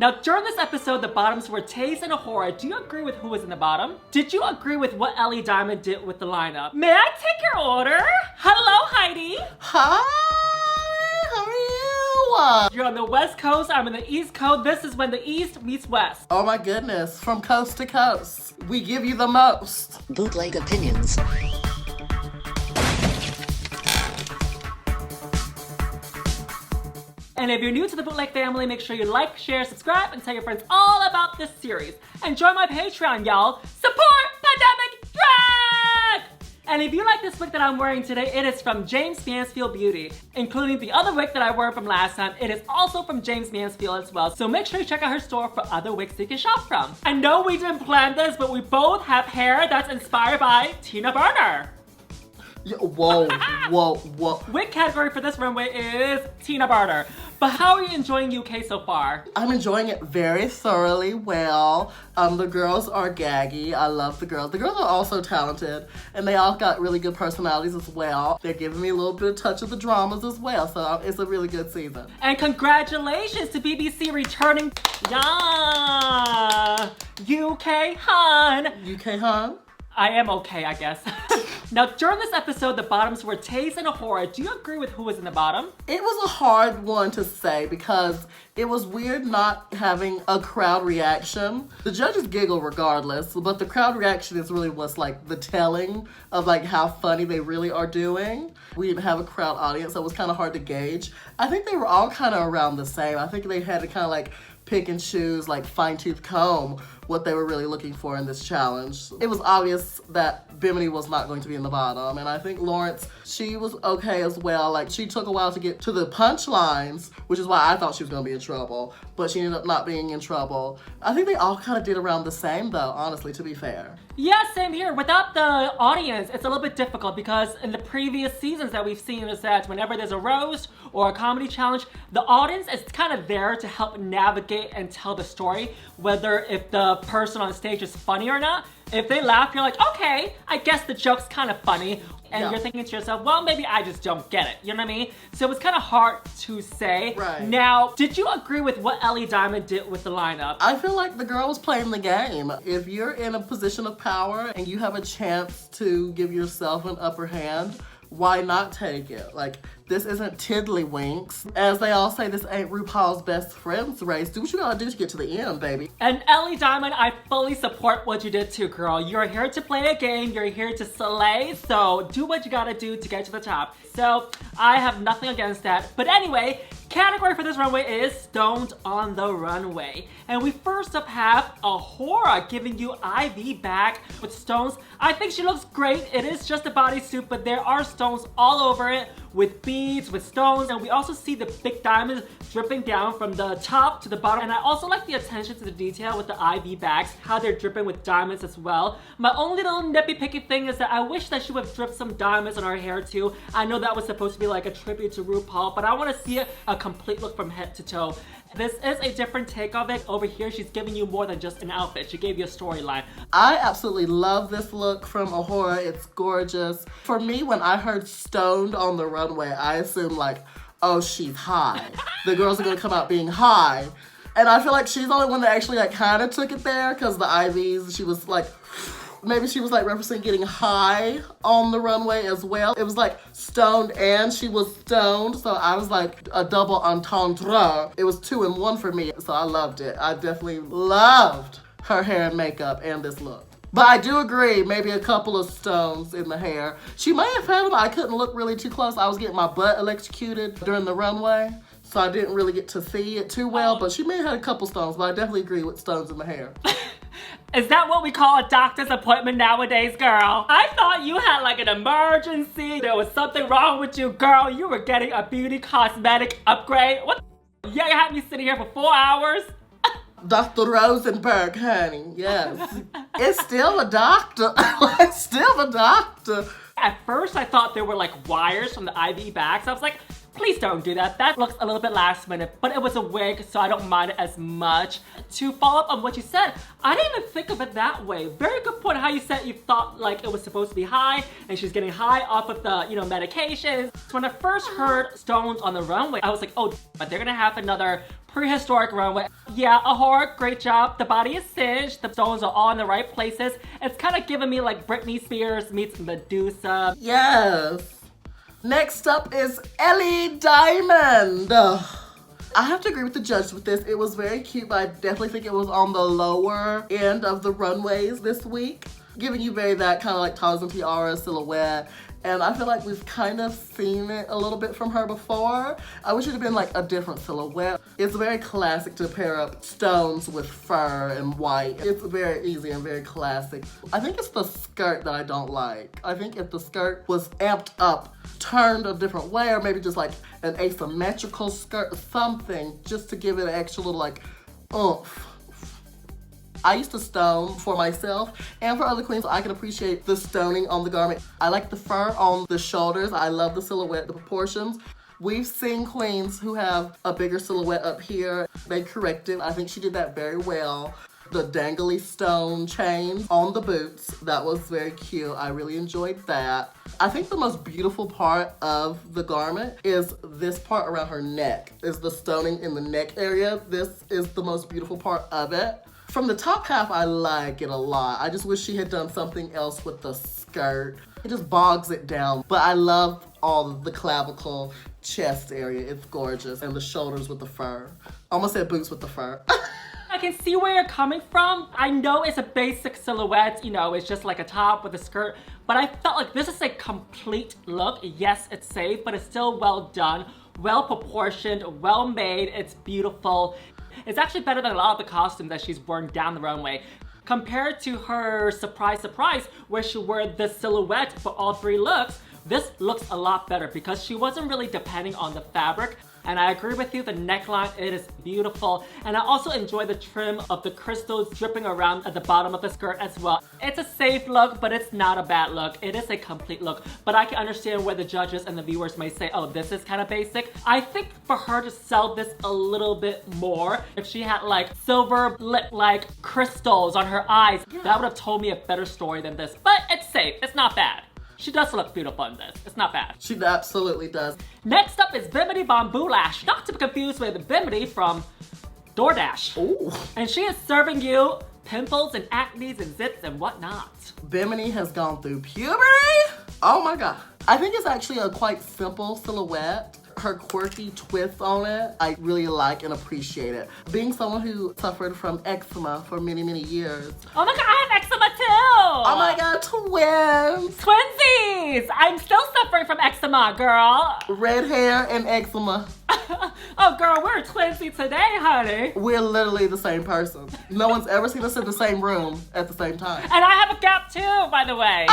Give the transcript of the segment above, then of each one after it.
Now, during this episode, the bottoms were Tayce and Ahura. Do you agree with who was in the bottom? Did you agree with what Ellie Diamond did with the lineup? May I take your order? Hello, Heidi. Hi, how are you? You're on the West Coast, I'm in the East Coast. This is when the East meets West. Oh my goodness, from coast to coast, we give you the most. Bootleg Opinions. And if you're new to the Bootleg family, make sure you like, share, subscribe, and tell your friends all about this series. And join my Patreon, y'all. Support Pandemic Drag! And if you like this wig that I'm wearing today, it is from James Mansfield Beauty. Including the other wig that I wore from last time, it is also from James Mansfield as well. So make sure you check out her store for other wigs you can shop from. I know we didn't plan this, but we both have hair that's inspired by Tina Burner. Whoa, whoa, whoa. Wig category for this runway is Tina Burner. But how are you enjoying UK so far? I'm enjoying it very thoroughly well. The girls are gaggy. I love the girls. The girls are also talented, and they all got really good personalities as well. They're giving me a little bit of touch of the dramas as well, so it's a really good season. And congratulations to BBC returning. Yeah, UK hun. UK hun? I am okay, I guess. Now, during this episode, the bottoms were Tayce and Ahura. Do you agree with who was in the bottom? It was a hard one to say because it was weird not having a crowd reaction. The judges giggle regardless, but the crowd reaction is really what's like the telling of like how funny they really are doing. We didn't have a crowd audience, so it was kind of hard to gauge. I think they were all kind of around the same. I think they had to kind of like pick and choose, like fine-tooth comb what they were really looking for in this challenge. It was obvious that Bimini was not going to be in the bottom, and I think Lawrence, she was okay as well. Like, she took a while to get to the punchlines, which is why I thought she was gonna be in trouble, but she ended up not being in trouble. I think they all kind of did around the same though, honestly, to be fair. Yeah, same here. Without the audience, it's a little bit difficult because in the previous seasons that we've seen is that whenever there's a roast or a comedy challenge, the audience is kind of there to help navigate and tell the story, whether if the person on stage is funny or not. If they laugh, you're like, okay, I guess the joke's kind of funny. And Yeah. you're thinking to yourself, well, maybe I just don't get it. You know what I mean? So it was kind of hard to say. Right. Now, did you agree with what Ellie Diamond did with the lineup? I feel like the girl was playing the game. If you're in a position of power and you have a chance to give yourself an upper hand, why not take it? Like, this isn't tiddlywinks. As they all say, this ain't RuPaul's best friends race. Do what you gotta do to get to the end, baby. And Ellie Diamond, I fully support what you did too, girl. You're here to play a game, you're here to slay, so do what you gotta do to get to the top. So, I have nothing against that. But anyway, category for this runway is Stoned on the Runway. And we first up have Ahura giving you IV back with stones. I think she looks great. It is just a bodysuit, but there are stones all over it with beads, with stones, and we also see the big diamonds dripping down from the top to the bottom. And I also like the attention to the detail with the IV bags, how they're dripping with diamonds as well. My only little nippy picky thing is that I wish that she would have dripped some diamonds on her hair too. I know that was supposed to be like a tribute to RuPaul, but I want to see a complete look from head to toe. This is a different take of it. Over here, she's giving you more than just an outfit. She gave you a storyline. I absolutely love this look from Ahura. It's gorgeous. For me, when I heard Stoned on the Runway, I assumed like, oh, she's high. The girls are gonna come out being high. And I feel like she's the only one that actually like kind of took it there because the IVs, she was like, maybe she was like referencing getting high on the runway as well. It was like stoned and she was stoned. So I was like a double entendre. It was 2 in 1 for me. So I loved it. I definitely loved her hair and makeup and this look. But I do agree, maybe a couple of stones in the hair. She may have had them. I couldn't look really too close. I was getting my butt electrocuted during the runway. So I didn't really get to see it too well, but she may have had a couple stones, but I definitely agree with stones in the hair. Is that what we call a doctor's appointment nowadays, girl? I thought you had like an emergency. There was something wrong with you, girl. You were getting a beauty cosmetic upgrade. What the Yeah, you had me sitting here for 4 hours. Dr. Rosenberg, honey, yes. It's still a doctor. It's still a doctor. At first, I thought there were like wires from the IV bags. I was like, please don't do that. That looks a little bit last minute, but it was a wig, so I don't mind it as much. To follow up on what you said, I didn't even think of it that way. Very good point how you said you thought like it was supposed to be high and she's getting high off of the, medications. So when I first heard Stones on the Runway, I was like, oh, but they're gonna have another prehistoric runway. Yeah, a horror, great job. The body is singed, the stones are all in the right places. It's kind of giving me like Britney Spears meets Medusa. Yes. Next up is Ellie Diamond. Ugh. I have to agree with the judge with this. It was very cute, but I definitely think it was on the lower end of the runways this week. Giving you very that kind of like Tars and Tiara silhouette. And I feel like we've kind of seen it a little bit from her before. I wish it had been like a different silhouette. It's very classic to pair up stones with fur and white. It's very easy and very classic. I think it's the skirt that I don't like. I think if the skirt was amped up, turned a different way, or maybe just like an asymmetrical skirt or something, just to give it an extra little like oomph. I used to stone for myself and for other queens. I can appreciate the stoning on the garment. I like the fur on the shoulders. I love the silhouette, the proportions. We've seen queens who have a bigger silhouette up here. They corrected. I think she did that very well. The dangly stone chains on the boots, that was very cute. I really enjoyed that. I think the most beautiful part of the garment is this part around her neck, is the stoning in the neck area. This is the most beautiful part of it. From the top half, I like it a lot. I just wish she had done something else with the skirt. It just bogs it down. But I love all of the clavicle, chest area. It's gorgeous. And the shoulders with the fur. Almost said boots with the fur. I can see where you're coming from. I know it's a basic silhouette, you know, it's just like a top with a skirt, but I felt like this is a complete look. Yes, it's safe, but it's still well done, well proportioned, well made, it's beautiful. It's actually better than a lot of the costumes that she's worn down the runway. Compared to her surprise, where she wore the silhouette for all three looks, this looks a lot better because she wasn't really depending on the fabric. And I agree with you, the neckline, it is beautiful. And I also enjoy the trim of the crystals dripping around at the bottom of the skirt as well. It's a safe look, but it's not a bad look. It is a complete look. But I can understand where the judges and the viewers may say, oh, this is kind of basic. I think for her to sell this a little bit more, if she had like silver lip-like crystals on her eyes, that would have told me a better story than this. But it's safe, it's not bad. She does look beautiful in this. It's not bad. She absolutely does. Next up is Bimini from Boulash. Not to be confused with Bimini from DoorDash. Ooh. And she is serving you pimples and acne and zits and whatnot. Bimini has gone through puberty? Oh my God. I think it's actually a quite simple silhouette. Her quirky twist on it, I really like and appreciate it. Being someone who suffered from eczema for many, many years. Oh my God, I have eczema too! Oh my God, twins! Twinsies! I'm still suffering from eczema, girl. Red hair and eczema. Oh girl, we're twinsy today, honey. We're literally the same person. No one's ever seen us in the same room at the same time. And I have a gap too, by the way.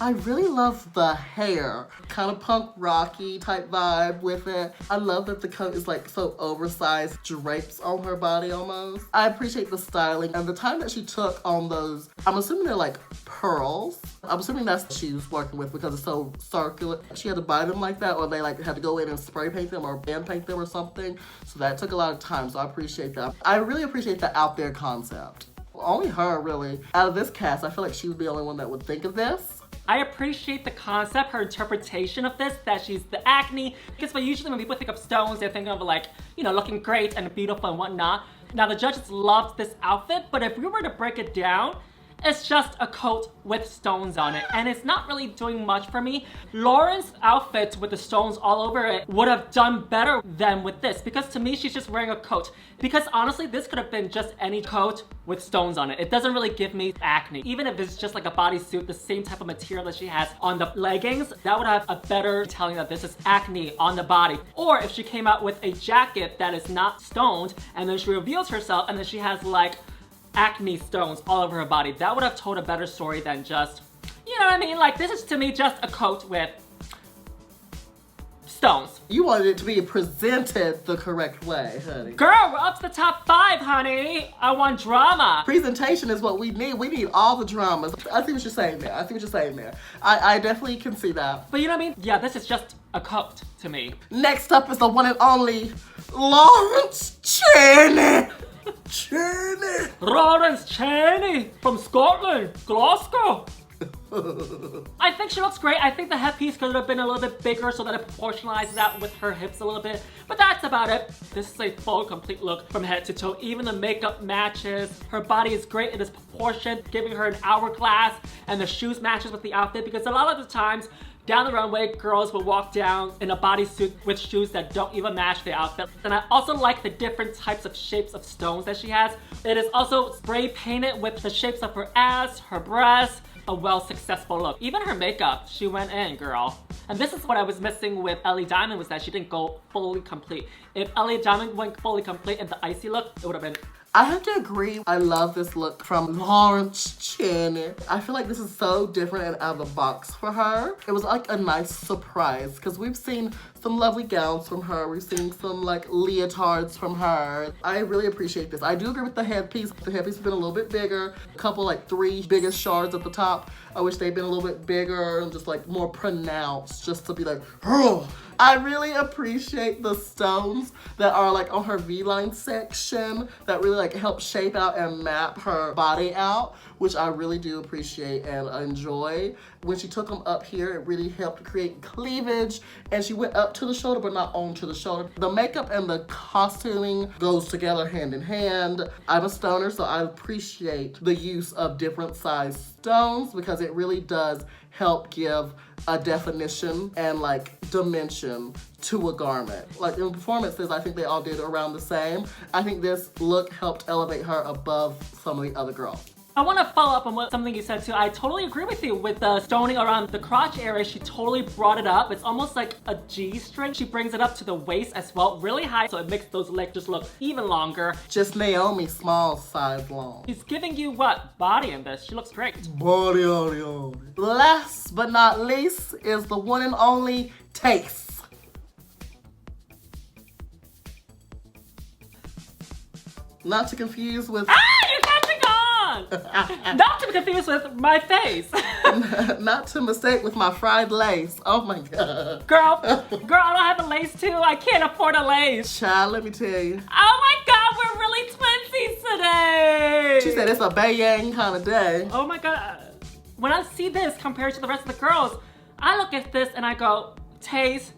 I really love the hair. Kind of punk rocky type vibe with it. I love that the coat is like so oversized, drapes on her body almost. I appreciate the styling and the time that she took on those. I'm assuming they're like pearls. I'm assuming that's what she was working with because it's so circular. She had to buy them like that, or they like had to go in and spray paint them or band paint them or something. So that took a lot of time, so I appreciate that. I really appreciate the out there concept. Only her really. Out of this cast, I feel like she was the only one that would think of this. I appreciate the concept, her interpretation of this, that she's the acne. Because usually when people think of stones, they're thinking of like, you know, looking great and beautiful and whatnot. Now the judges loved this outfit, but if we were to break it down, it's just a coat with stones on it, and it's not really doing much for me. Lauren's outfit with the stones all over it would have done better than with this, because to me, she's just wearing a coat. Because honestly, this could have been just any coat with stones on it. It doesn't really give me acne. Even if it's just like a bodysuit, the same type of material that she has on the leggings, that would have a better telling that this is acne on the body. Or if she came out with a jacket that is not stoned, and then she reveals herself, and then she has like acne stones all over her body, that would have told a better story than just, you know what I mean? Like, this is to me just a coat with stones. You wanted it to be presented the correct way, honey. Girl, we're up to the top 5, honey. I want drama. Presentation is what we need. We need all the dramas. I see what you're saying there. I see what you're saying there. I definitely can see that. But you know what I mean? Yeah, this is just a coat to me. Next up is the one and only Lawrence Chaney. Chaney. Lawrence Chaney from Scotland, Glasgow. I think she looks great. I think the headpiece could have been a little bit bigger so that it proportionalizes out with her hips a little bit. But that's about it. This is a full, complete look from head to toe. Even the makeup matches. Her body is great. It is proportioned, giving her an hourglass. And the shoes matches with the outfit. Because a lot of the times, down the runway, girls will walk down in a bodysuit with shoes that don't even match the outfit. And I also like the different types of shapes of stones that she has. It is also spray painted with the shapes of her ass, her breasts. A well successful look. Even her makeup, she went in, girl. And this is what I was missing with Ellie Diamond, was that she didn't go fully complete. If Ellie Diamond went fully complete in the icy look, it would have been... I have to agree. I love this look from Lawrence Chaney. I feel like this is so different and out of the box for her. It was like a nice surprise because we've seen some lovely gowns from her. We've seen some like leotards from her. I really appreciate this. I do agree with the headpiece. The headpiece has been a little bit bigger. A couple like 3 biggest shards at the top. I wish they'd been a little bit bigger and just like more pronounced, just to be like, oh. I really appreciate the stones that are like on her V-line section that really like help shape out and map her body out, which I really do appreciate and enjoy. When she took them up here, it really helped create cleavage, and she went up to the shoulder but not onto the shoulder. The makeup and the costuming goes together hand in hand. I'm a stoner, so I appreciate the use of different size stones because it really does help give a definition and like dimension to a garment. Like in performances, I think they all did around the same. I think this look helped elevate her above some of the other girls. I want to follow up on something you said too. I totally agree with you with the stoning around the crotch area. She totally brought it up. It's almost like a G-string. She brings it up to the waist as well, really high, so it makes those legs just look even longer. Just Naomi small size long. She's giving you what? Body in this. She looks great. Body. Last but not least is the one and only Tayce. Not to confuse with... Not to be confused with my face. Not to mistake with my fried lace. Oh my God. Girl, I don't have a lace too. I can't afford a lace. Child, let me tell you. Oh my God, we're really twinsies today. She said it's a bayang kind of day. Oh my God. When I see this compared to the rest of the girls, I look at this and I go, Tayce,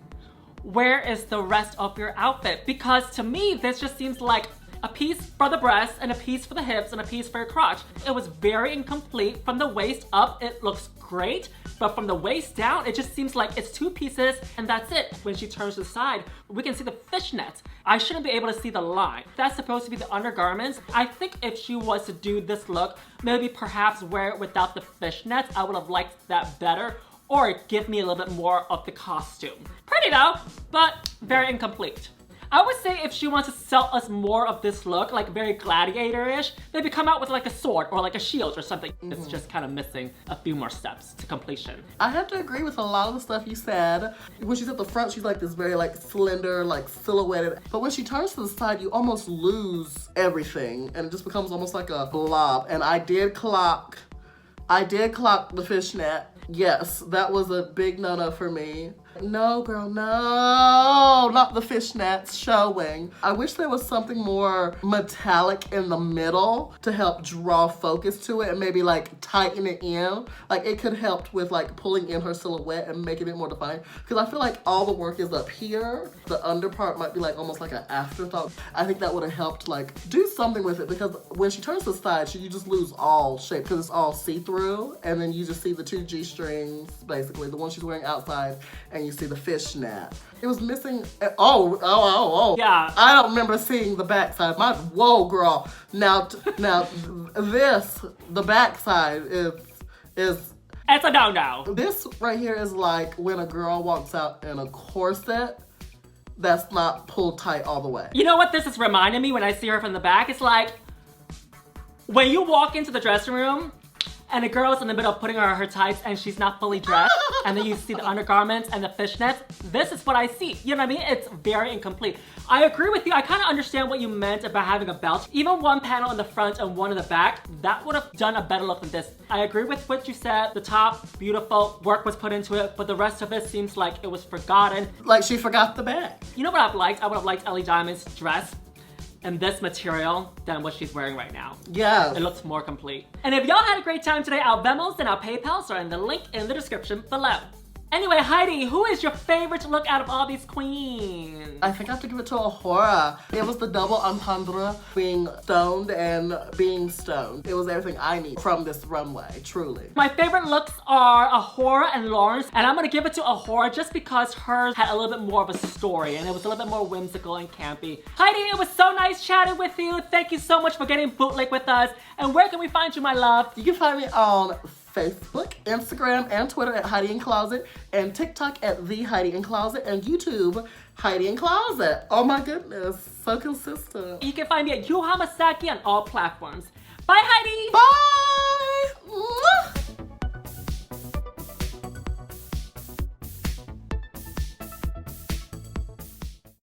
where is the rest of your outfit? Because to me, this just seems like a piece for the breasts and a piece for the hips and a piece for your crotch. It was very incomplete. From the waist up, it looks great, but from the waist down, it just seems like it's 2 pieces and that's it. When she turns to the side, we can see the fishnets. I shouldn't be able to see the line. That's supposed to be the undergarments. I think if she was to do this look, maybe perhaps wear it without the fishnets, I would have liked that better, or give me a little bit more of the costume. Pretty though, but very incomplete. I would say if she wants to sell us more of this look, like very gladiator-ish, maybe come out with like a sword or like a shield or something. It's just kind of missing a few more steps to completion. I have to agree with a lot of the stuff you said. When she's at the front, she's like this very like slender, like silhouetted. But when she turns to the side, you almost lose everything and it just becomes almost like a blob. And I did clock the fishnet. Yes, that was a big no-no for me. No, girl, no, not the fishnets showing. I wish there was something more metallic in the middle to help draw focus to it and maybe like tighten it in. Like it could help with like pulling in her silhouette and making it more defined. Because I feel like all the work is up here. The under part might be like almost like an afterthought. I think that would have helped like do something with it because when she turns to the side, you just lose all shape because it's all see-through. And then you just see the 2 G-strings, basically, the one she's wearing outside, and you see the fishnet. It was missing, oh. Yeah. I don't remember seeing the backside. Whoa, girl. Now this, the backside is it's a no-no. This right here is like when a girl walks out in a corset that's not pulled tight all the way. You know what this is reminding me when I see her from the back? It's like when you walk into the dressing room and a girl's in the middle of putting on her tights and she's not fully dressed, and then you see the undergarments and the fishnets. This is what I see. You know what I mean? It's very incomplete. I agree with you. I kind of understand what you meant about having a belt. Even one panel in the front and one in the back, that would have done a better look than this. I agree with what you said. The top, beautiful, work was put into it, but the rest of it seems like it was forgotten. Like she forgot the back. You know what I've liked? I would have liked Ellie Diamond's dress. in this material than what she's wearing right now. Yes. It looks more complete. And if y'all had a great time today, our Venmos and our PayPals are in the link in the description below. Anyway, Heidi, who is your favorite look out of all these queens? I think I have to give it to Ahura. It was the double entendre, being stoned and being stoned. It was everything I need from this runway, truly. My favorite looks are Ahura and Lawrence, and I'm gonna give it to Ahura just because hers had a little bit more of a story and it was a little bit more whimsical and campy. Heidi, it was so nice chatting with you. Thank you so much for getting bootleg with us. And where can we find you, my love? You can find me on Facebook, Instagram, and Twitter at Heidi N Closet, and TikTok at The Heidi N Closet, and YouTube, Heidi N Closet. Oh my goodness, so consistent. You can find me at Yuhua Hamasaki on all platforms. Bye, Heidi! Bye! Mwah!